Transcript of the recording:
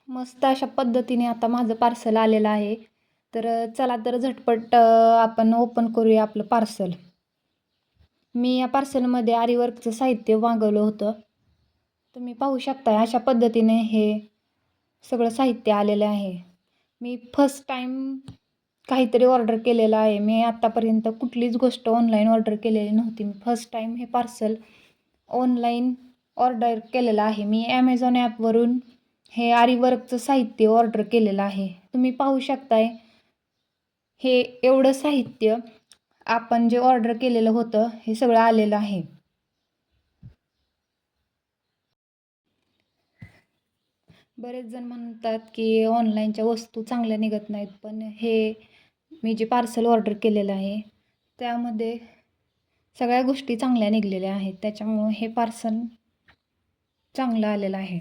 मस्त अशा पद्धतीने आता माझं पार्सल आलेलं आहे. तर चला तर झटपट आपण ओपन करूया आपलं पार्सल. मी या पार्सलमध्ये आरीवर्कचं साहित्य मागवलं होतं. तुम्ही पाहू शकता अशा पद्धतीने हे सगळं साहित्य आलेलं आहे. मी फर्स्ट टाईम काहीतरी ऑर्डर केलेलं आहे. मी आत्तापर्यंत कुठलीच गोष्ट ऑनलाईन ऑर्डर केलेली नव्हती. मी फर्स्ट टाईम हे पार्सल ऑनलाईन ऑर्डर केलेलं आहे. मी ॲमेझॉन ॲपवरून हे आरीवर्कचं साहित्य ऑर्डर केलेलं आहे. तुम्ही पाहू शकताय हे एवढं साहित्य आपण जे ऑर्डर केलेलं होतं हे सगळं आलेलं आहे. बरेच जण म्हणतात की ऑनलाईनच्या वस्तू चांगल्या निघत नाहीत, पण हे मी जे पार्सल ऑर्डर केलेलं आहे त्यामध्ये सगळ्या गोष्टी चांगल्या निघालेल्या आहेत. त्याच्यामुळं हे पार्सल चांगलं आलेलं आहे.